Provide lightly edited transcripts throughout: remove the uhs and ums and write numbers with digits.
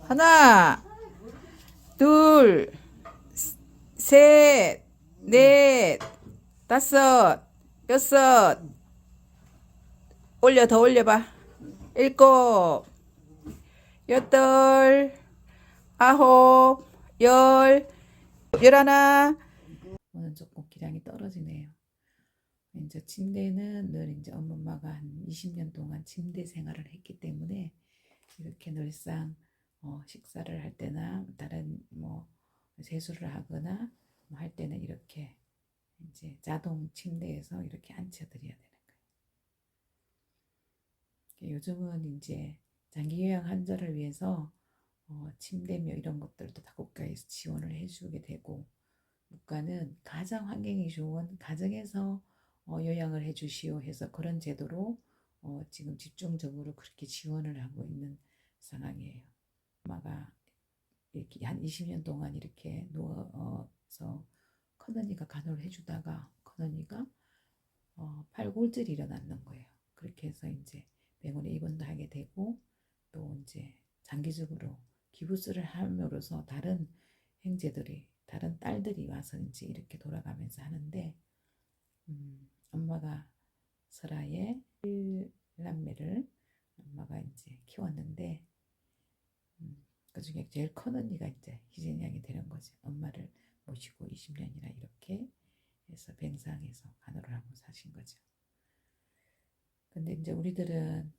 하나, 둘, 셋, 넷, 다섯, 여섯, 올려, 더 올려봐. 일곱, 여덟, 아홉, 열, 열하나. 오늘 조금 기량이 떨어지네요. 이제 침대는 늘 이제 엄마가 한 20년 동안 침대 생활을 했기 때문에 이렇게 늘상 식사를 할 때나 다른 뭐 세수를 하거나 뭐 할 때는 이렇게 이제 자동 침대에서 이렇게 앉혀드려야 되는 거예요. 요즘은 이제 장기 요양 환자를 위해서 침대며 이런 것들도 다 국가에서 지원을 해주게 되고, 국가는 가장 환경이 좋은 가정에서 요양을 해주시오 해서 그런 제도로 지금 집중적으로 그렇게 지원을 하고 있는 상황이에요. 엄마가 이렇게 한 20년 동안 이렇게 누워서 큰언니가 간호를 해주다가 큰언니가 팔골절이 일어났는 거예요. 그렇게 해서 이제 병원에 입원도 하게 되고, 또 이제 장기적으로 기부스를 함으로써 다른 형제들이, 다른 딸들이 와서 이제 이렇게 돌아가면서 하는데, 엄마가 설아의 1남매를 엄마가 이제 키웠는데, 그 중에 제일 큰 언니가 이제 희진양이 되는 거지. 엄마를 모시고 20년이나 이렇게 해서 병상에서 간호를 하고 사신 거죠. 근데 이제 우리들은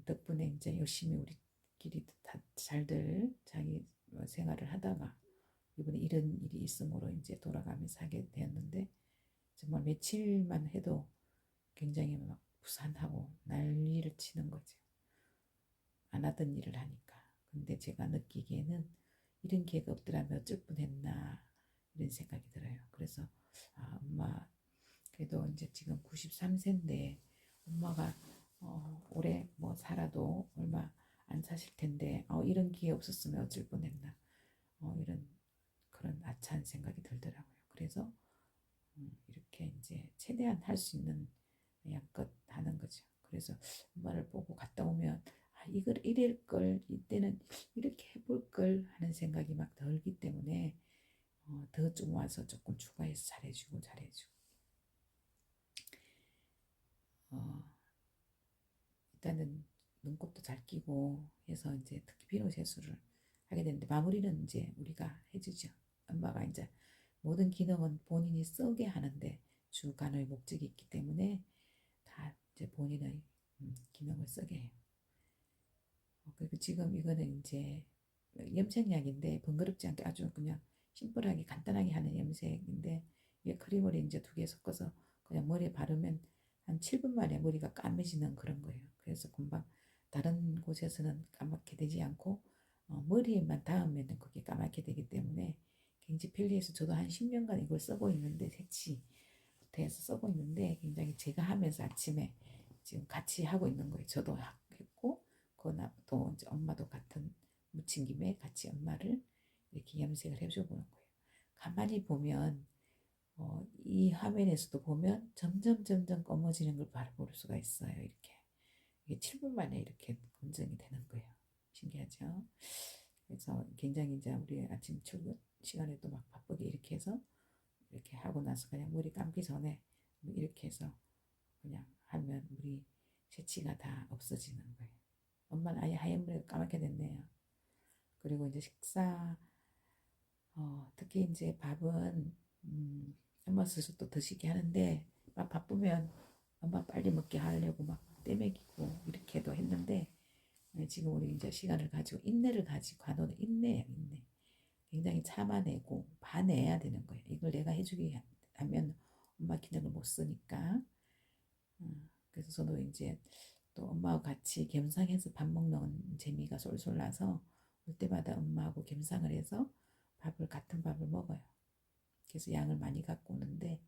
덕분에 이제 열심히 우리끼리 다 잘들 자기 생활을 하다가 이번에 이런 일이 있으므로 이제 돌아가면서 하게 되었는데, 정말 며칠만 해도 굉장히 막 부산하고 난리를 치는 거죠. 안 하던 일을 하니까. 근데 제가 느끼기에는 이런 기회가 없더라면 어쩔 뻔했나 이런 생각이 들어요. 그래서 엄마 그래도 이제 지금 93세인데 엄마가 올해 뭐 살아도 얼마 안 사실 텐데 이런 기회 없었으면 어쩔 뻔했나 이런 그런 아차한 생각이 들더라고요. 그래서 이렇게 이제 최대한 할 수 있는 양껏 하는 거죠. 그래서 엄마를 보고 갔다 오면 이걸 이럴 걸, 이때는 이렇게 해볼 걸 하는 생각이 막 들기 때문에 더 좀 와서 조금 추가해서 잘해주고 일단은 눈곱도 잘 끼고 해서 이제 특히 비누 세수를 하게 되는데, 마무리는 이제 우리가 해주죠. 엄마가 이제 모든 기능은 본인이 쓰게 하는데 주 간호의 목적이 있기 때문에 다 이제 본인의 기능을 쓰게 해요. 그리고 지금 이거는 이제 염색약인데 번거롭지 않게 아주 그냥 심플하게 간단하게 하는 염색인데, 이 크림을 이제 2개 섞어서 그냥 머리에 바르면 한 7분 만에 머리가 까매지는 그런 거예요. 그래서 금방 다른 곳에서는 까맣게 되지 않고 머리에만 닿으면 그게 까맣게 되기 때문에 굉장히 편리해서 저도 한 10년간 이걸 쓰고 있는데, 대해서 쓰고 있는데 굉장히 제가 하면서 아침에 지금 같이 하고 있는 거예요. 저도 했고 또 이제 엄마도 같은 묻힌 김에 같이 엄마를 이렇게 염색을 해주고 보는 거예요. 가만히 보면 이 화면에서도 보면 점점 검어지는 걸 바로 볼 수가 있어요. 이게 7분 만에 이렇게 검증이 되는 거예요. 신기하죠? 그래서 굉장히 이제 우리 아침 출근 시간에도 막 바쁘게 이렇게 해서 이렇게 하고 나서 그냥 머리 감기 전에 이렇게 해서 그냥 하면 우리 새치가 다 없어지는 거예요. 엄마는 아예 하얀 머리가 까맣게 됐네요. 그리고 이제 식사 특히 이제 밥은 엄마 스스로 또 드시게 하는데, 막 바쁘면 엄마 빨리 먹게 하려고 막 떼먹이고 이렇게도 했는데, 지금 우리 이제 시간을 가지고 인내를 가지고 간호는 인내예요. 인내. 굉장히 참아내고 봐내야 되는 거예요. 이걸 내가 해주기 하면 엄마 기능을 못 쓰니까. 그래서 저도 이제 또 엄마와 같이 겸상해서 밥 먹는 재미가 솔솔 나서 올 때마다 엄마하고 겸상을 해서 같은 밥을 먹어요. 그래서 양을 많이 갖고 오는데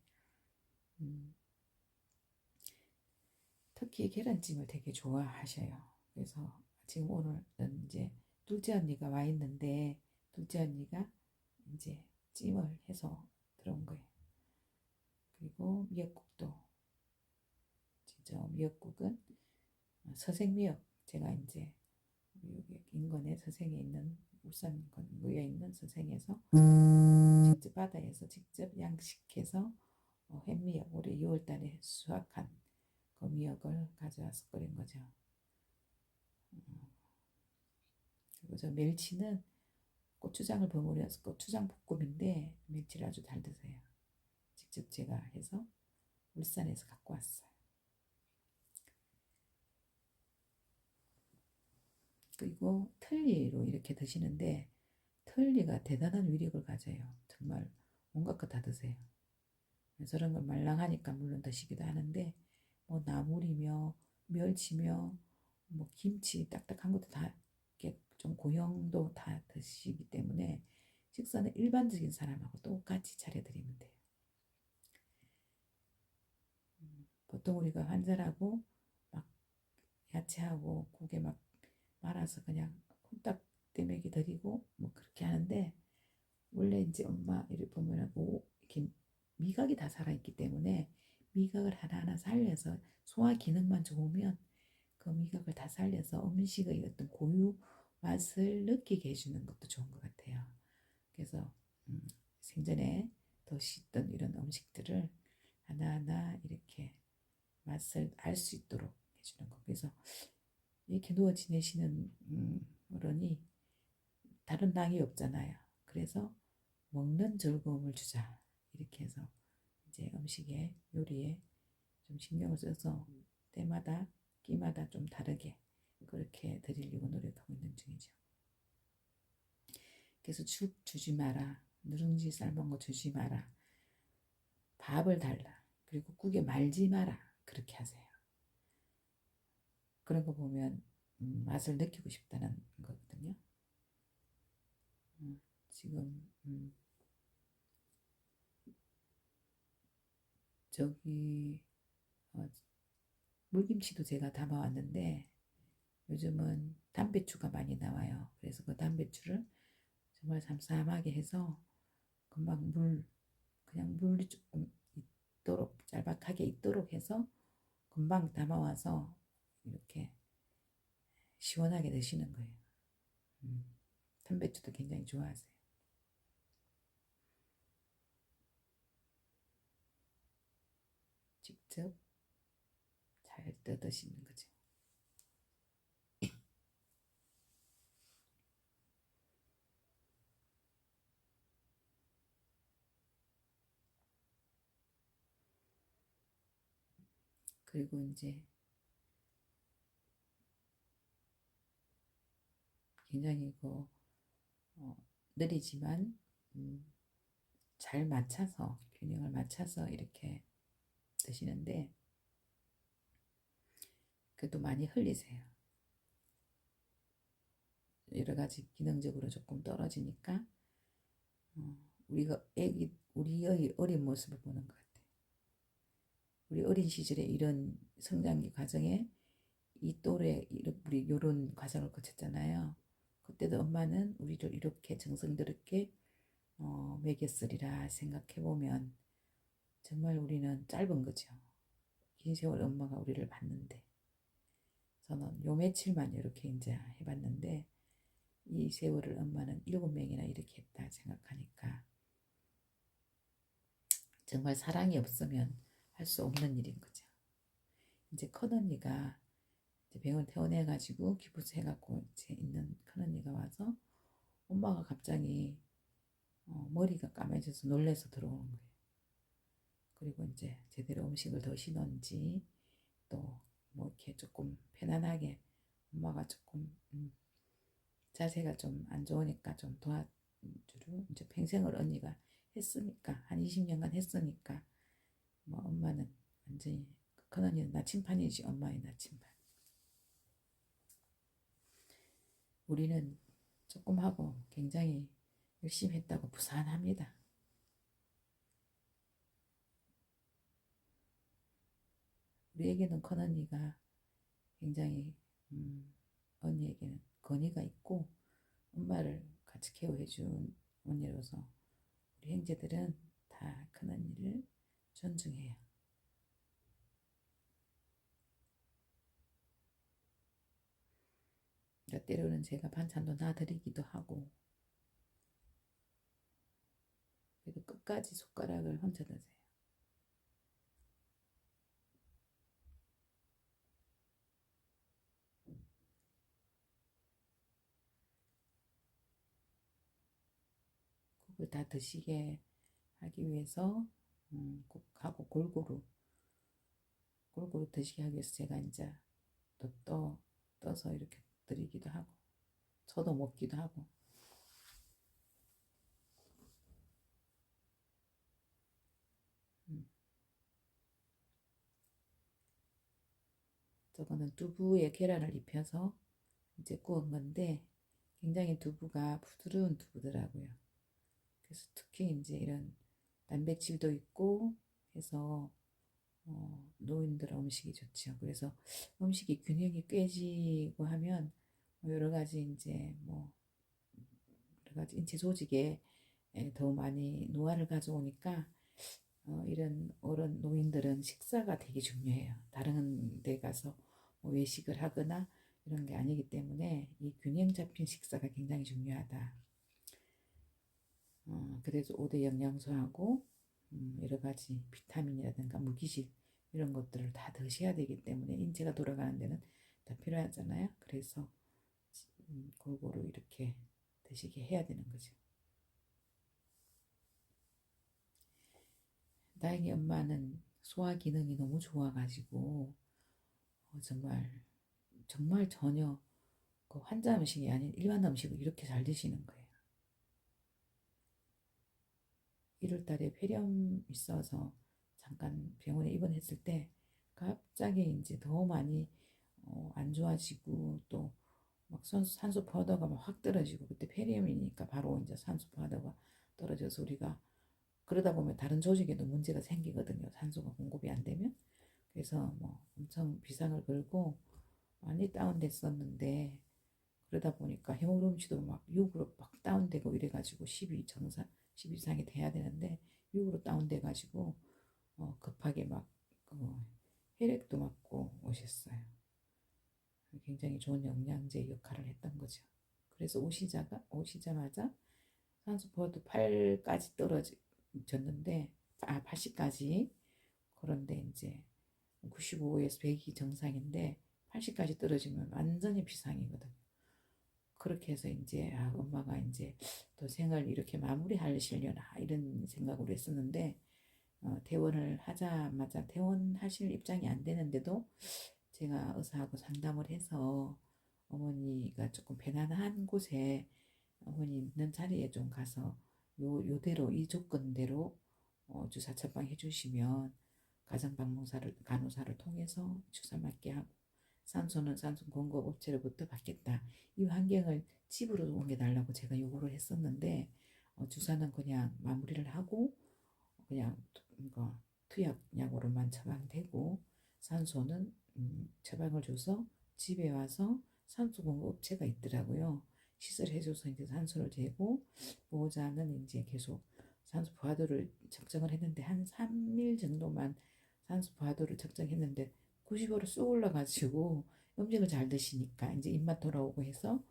특히 계란찜을 되게 좋아하셔요. 그래서 지금 오늘은 이제 둘째 언니가 와 있는데, 둘째 언니가 이제 찜을 해서 들어온 거예요. 그리고 미역국도, 진짜 미역국은 서생미역, 제가 이제 여기 인근에 서생에 있는 울산 건무에 있는 선생에서 직접 바다에서 직접 양식해서 햇미역 올해 6월달에 수확한 그 미역을 가져와서 끓인 거죠. 그리고 저 멸치는 고추장을 버무려서 고추장 볶음인데 멸치를 아주 잘 드세요. 직접 제가 해서 울산에서 갖고 왔어요. 그리고 틀니로 이렇게 드시는데 틀니가 대단한 위력을 가져요. 정말 온갖 거 다 드세요. 저런 걸 말랑하니까 물론 드시기도 하는데 뭐 나물이며 멸치며 뭐 김치 딱딱한 것도 다 이렇게 좀 고형도 다 드시기 때문에 식사는 일반적인 사람하고 똑같이 차려드리면 돼요. 보통 우리가 환절하고 막 야채하고 고개 막 말아서 그냥 홀딱 떼매기 드리고 뭐 그렇게 하는데 원래 이제 엄마 이렇게 보면은 이렇게 미각이 다 살아있기 때문에 미각을 하나하나 살려서 소화 기능만 좋으면 그 미각을 다 살려서 음식의 어떤 고유 맛을 느끼게 해주는 것도 좋은 것 같아요. 그래서 생전에 드시던 이런 음식들을 하나하나 이렇게 맛을 알 수 있도록 해주는 거. 그래서 이렇게 누워 지내시는 어른이 다른 낙이 없잖아요. 그래서 먹는 즐거움을 주자 이렇게 해서 이제 음식에 요리에 좀 신경을 써서 때마다 끼마다 좀 다르게 그렇게 드리려고 노력하고 있는 중이죠. 그래서 죽 주지 마라, 누룽지 삶은 거 주지 마라, 밥을 달라, 그리고 국에 말지 마라 그렇게 하세요. 그런 거 보면 맛을 느끼고 싶다는 거거든요. 지금 저기 물김치도 제가 담아왔는데 요즘은 담배추가 많이 나와요. 그래서 그 담배추를 정말 삼삼하게 해서 금방 그냥 물이 조금 있도록 짤박하게 있도록 해서 금방 담아와서 이렇게 시원하게 드시는 거예요. 담배추도 굉장히 좋아하세요. 직접 잘 뜯으시는 거죠. 그리고 이제 굉장히 느리지만 잘 맞춰서 균형을 맞춰서 이렇게 드시는데 그래도 많이 흘리세요. 여러 가지 기능적으로 조금 떨어지니까 우리의 어린 모습을 보는 것 같아요. 우리 어린 시절에 이런 성장 과정에 이 또래 우리 요런 과정을 거쳤잖아요. 그때도 엄마는 우리를 이렇게 정성스럽게 먹였으리라 생각해보면 정말 우리는 짧은 거죠. 긴 세월 엄마가 우리를 봤는데 저는 요 며칠만 이렇게 이제 해봤는데 이 세월을 엄마는 7명이나 이렇게 했다 생각하니까 정말 사랑이 없으면 할 수 없는 일인 거죠. 이제 큰언니가 이제 병원 퇴원해가지고 기부스 해갖고 이제 있는 큰언니가 와서 엄마가 갑자기 머리가 까매져서 놀래서 들어오는 거예요. 그리고 이제 제대로 음식을 드시는지 또 뭐 이렇게 조금 편안하게 엄마가 조금 자세가 좀 안 좋으니까 좀 도와주려 이제 평생을 언니가 했으니까 한 20년간 했으니까 뭐 엄마는 완전히 큰언니는 나침판이지 엄마의 나침판. 우리는 조금 하고 굉장히 열심히 했다고 부산합니다. 우리에게는 큰언니가 굉장히 언니에게는 건의가 있고 엄마를 같이 케어해준 언니로서 우리 형제들은 다 큰언니를 존중해요. 그러니까 때로는 제가 반찬도 놔드리기도 하고, 그래도 끝까지 숟가락을 혼자 드세요. 그걸 다 드시게 하기 위해서 꼭 하고 골고루 드시게 하기 위해서 제가 이제 떠서 이렇게 드리기도 하고, 저도 먹기도 하고. 음, 저거는 두부에 계란을 입혀서 이제 구운 건데 굉장히 두부가 부드러운 두부더라고요. 그래서 특히 이제 이런 단백질도 있고 해서 노인들 음식이 좋죠. 그래서 음식이 균형이 깨지고 하면 여러 가지 이제 뭐 여러 가지 인체 조직에 더 많이 노화를 가져오니까 이런 어른 노인들은 식사가 되게 중요해요. 다른 데 가서 뭐 외식을 하거나 이런 게 아니기 때문에 이 균형 잡힌 식사가 굉장히 중요하다. 그래서 5대 영양소하고 여러 가지 비타민이라든가 무기질 이런 것들을 다 드셔야 되기 때문에 인체가 돌아가는 데는 다 필요하잖아요. 그래서 골고루 이렇게 드시게 해야 되는 거죠. 다행히 엄마는 소화 기능이 너무 좋아가지고 정말 정말 전혀 그 환자 음식이 아닌 일반 음식을 이렇게 잘 드시는 거예요. 1월 달에 폐렴 있어서 잠깐 병원에 입원했을 때 갑자기 이제 더 많이 안 좋아지고 또 막 산소 포화도가 막 확 떨어지고 그때 폐렴이니까 바로 이제 산소 포화도가 떨어져서 우리가 그러다 보면 다른 조직에도 문제가 생기거든요. 산소가 공급이 안 되면. 그래서 뭐 엄청 비상을 걸고 많이 다운됐었는데 그러다 보니까 헤모그램치도 막 6으로 막 다운되고 이래가지고 12 정상 10 이상이 돼야 되는데 6으로 다운돼가지고 급하게 막 혈액도 맞고 오셨어요. 굉장히 좋은 영양제 역할을 했던 거죠. 그래서 오시자마자 산소포화도 8까지 떨어졌는데 80까지 그런데 이제 95에서 100이 정상인데 80까지 떨어지면 완전히 비상이거든요. 그렇게 해서 이제 엄마가 이제 또 생을 이렇게 마무리하시려나 이런 생각으로 했었는데 퇴원을 하자마자 퇴원하실 입장이 안 되는데도 제가 의사하고 상담을 해서 어머니가 조금 편안한 곳에 어머니 있는 자리에 좀 가서 요대로 이 조건대로 주사 처방 해주시면 가정방문사를 간호사를 통해서 주사 맞게 하고 산소는 산소 공급 업체로부터 받겠다. 이 환경을 집으로 옮겨달라고 제가 요구를 했었는데 주사는 그냥 마무리를 하고 그냥 투약약으로만 처방되고 산소는 처방을 줘서 집에 와서 산소 공급 업체가 있더라고요. 시설해줘서 이제 산소를 재고 보호자는 이제 계속 산소 부하도를 측정을 했는데 한 3일 정도만 산소 부하도를 측정했는데 90으로 쑥 올라가지고 음식을 잘 드시니까 이제 입맛 돌아오고 해서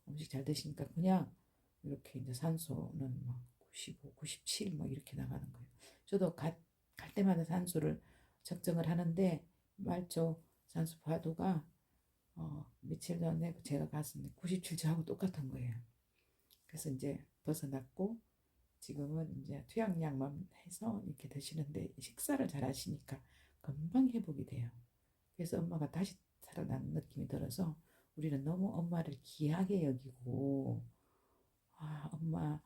음식 잘 드시니까 그냥 이렇게 이제 산소는 막 95, 97 뭐 이렇게 나가는 거예요. 저도 갈 때마다 산소를 측정을 하는데 말초 산소 부하도가 며칠 전에 제가 갔는데 97저하고 똑같은 거예요. 그래서 이제 벗어났고 지금은 이제 투약약만 해서 이렇게 드시는데 식사를 잘 하시니까 금방 회복이 돼요. 그래서 엄마가 다시 살아나는 느낌이 들어서 우리는 너무 엄마를 귀하게 여기고 엄마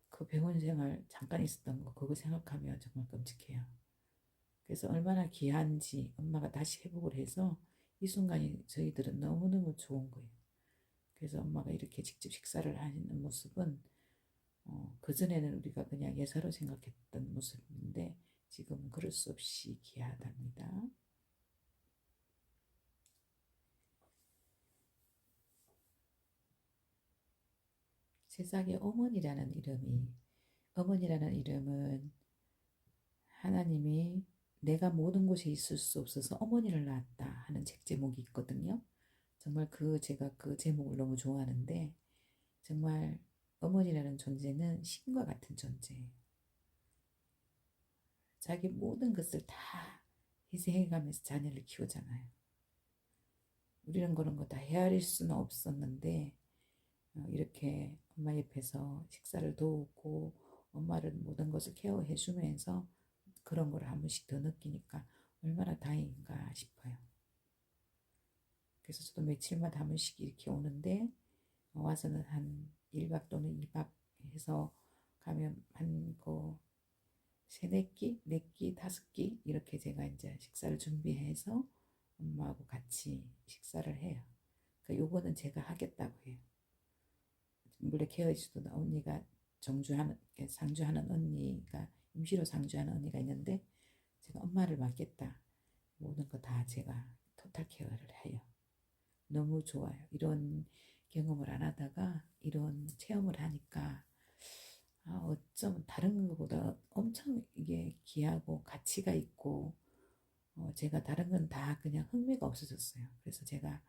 그 병원 생활 잠깐 있었던 거 그거 생각하면 정말 끔찍해요. 그래서 얼마나 귀한지 엄마가 다시 회복을 해서 이 순간이 저희들은 너무너무 좋은 거예요. 그래서 엄마가 이렇게 직접 식사를 하시는 모습은 그전에는 우리가 그냥 예사로 생각했던 모습인데 지금은 그럴 수 없이 귀하답니다. 세상에 어머니라는 이름은 하나님이 내가 모든 곳에 있을 수 없어서 어머니를 낳았다 하는 책 제목이 있거든요. 정말 제가 그 제목을 너무 좋아하는데 정말 어머니라는 존재는 신과 같은 존재예요. 자기 모든 것을 다 희생해가면서 자녀를 키우잖아요. 우리는 그런 거 다 헤아릴 수는 없었는데 이렇게 엄마 옆에서 식사를 도우고 엄마를 모든 것을 케어해 주면서 그런 걸 한 번씩 더 느끼니까 얼마나 다행인가 싶어요. 그래서 저도 며칠마다 한 번씩 이렇게 오는데 와서는 한 1박 또는 2박 해서 가면 한 세네 끼, 네 끼, 다섯 끼 이렇게 제가 이제 식사를 준비해서 엄마하고 같이 식사를 해요. 그러니까 요거는 제가 하겠다고 해요. 물론 케어해주던 언니가 상주하는 언니가 임시로 상주하는 언니가 있는데 제가 엄마를 맡겠다. 모든 거 다 제가 토탈 케어를 해요. 너무 좋아요. 이런 경험을 안 하다가 이런 체험을 하니까 어쩜 다른 것보다 엄청 이게 귀하고 가치가 있고 제가 다른 건 다 그냥 흥미가 없어졌어요. 그래서 제가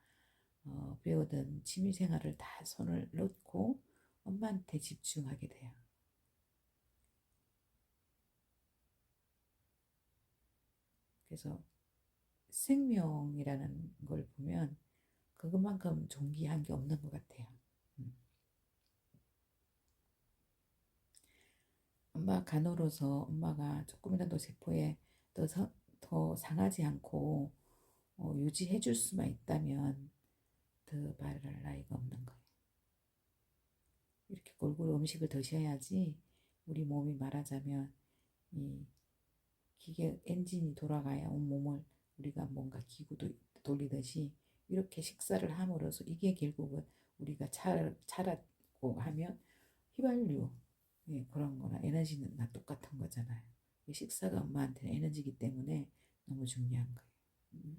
배우던 취미생활을 다 손을 놓고 엄마한테 집중하게 돼요. 그래서 생명이라는 걸 보면 그것만큼 존귀한 게 없는 것 같아요. 엄마 간호로서 엄마가 조금이라도 세포에 더, 더 상하지 않고 유지해 줄 수만 있다면 더 바랄 나위가 없는 거예요. 이렇게 골고루 음식을 드셔야지 우리 몸이 말하자면 이 기계 엔진이 돌아가야 온몸을 우리가 뭔가 기구도 돌리듯이 이렇게 식사를 함으로써 이게 결국은 우리가 차라고 하면 휘발유 그런 거나 에너지는 다 똑같은 거잖아요. 식사가 엄마한테는 에너지이기 때문에 너무 중요한 거예요.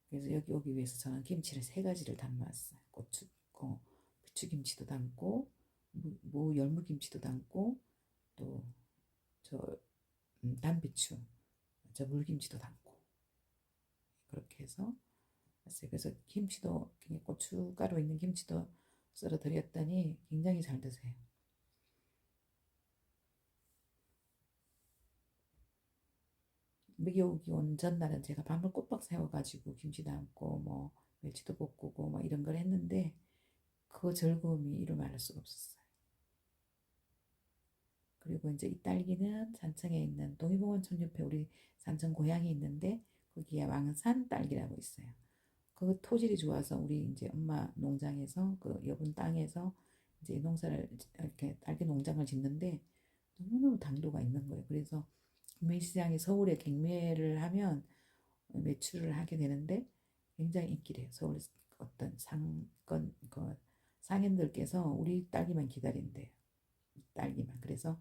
그래서 여기 오기 위해서 저는 김치를 3가지를 담아왔어요. 부추김치도 담고 열무김치도 담고 또저 단비추 저 물김치도 담고 그렇게 해서 왔어요. 그래서 김치도 고춧가루 있는 김치도 썰어 드렸더니 굉장히 잘 드세요. 미국이 온 전날은 제가 밤을 꼬박 새워가지고 김치 담고 뭐 멸치도 볶고 뭐 이런 걸 했는데 그 즐거움이 이루 말할 수가 없었어요. 그리고 이제 이 딸기는 산청에 있는 동의보원천 옆에 우리 산청 고향이 있는데 거기에 왕산 딸기라고 있어요. 그 토질이 좋아서 우리 이제 엄마 농장에서 그 여분 땅에서 이제 농사를 이렇게 딸기 농장을 짓는데 너무너무 당도가 있는 거예요. 그래서 구매시장에 서울에 경매를 하면 매출을 하게 되는데 굉장히 인기래요. 서울 어떤 상권 상인들께서 우리 딸기만 기다린대요. 딸기만. 그래서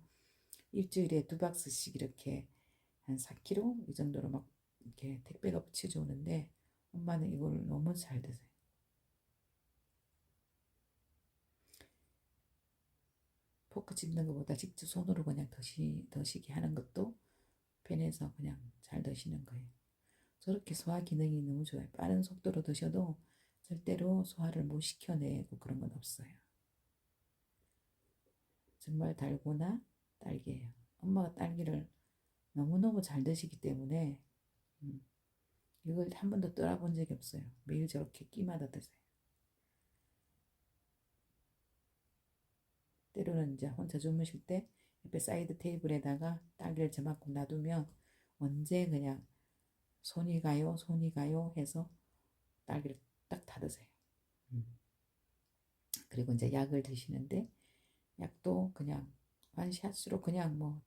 일주일에 2박스씩 이렇게 한 4kg 이 정도로 막 이렇게 택배가 붙여져 오는데 엄마는 이걸 너무 잘 드세요. 포크 집는 것보다 직접 손으로 그냥 드시게 하는 것도 편해서 그냥 잘 드시는 거예요. 저렇게 소화 기능이 너무 좋아요. 빠른 속도로 드셔도 절대로 소화를 못 시켜내고 그런 건 없어요. 정말 달고나 딸기예요. 엄마가 딸기를 너무너무 잘 드시기 때문에 이걸 한 번도 떠나본 적이 없어요. 매일 저렇게 끼마다 드세요. 때로는 이제 혼자 주무실 때 옆에 사이드 테이블에다가 딸기를 저만큼 놔두면 언제 그냥 손이 가요 해서 딸기를 딱 다 드세요. 그리고 이제 약을 드시는데 약도 그냥 완샷으로 그냥 뭐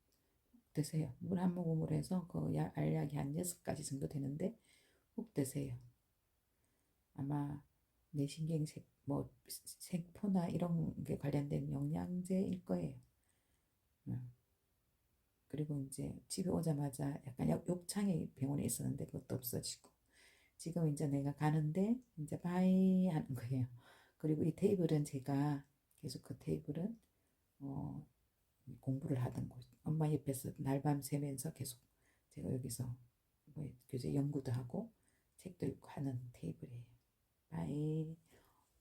드세요. 물 한 모금으로 해서 그 알약이 한 6가지 정도 되는데 꼭 드세요. 아마 뇌신경 세포나 이런 게 관련된 영양제일 거예요. 그리고 이제 집에 오자마자 약간 욕창이 병원에 있었는데 그것도 없어지고 지금 이제 내가 가는데 이제 바이 하는 거예요. 그리고 이 테이블은 제가 계속 그 테이블은 공부를 하던 곳. 엄마 옆에서 날밤 새면서 계속 제가 여기서 뭐 교재 연구도 하고 책도 읽고 하는 테이블이에요. 바이.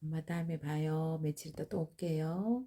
엄마 다음에 봐요. 며칠 있다 또 올게요.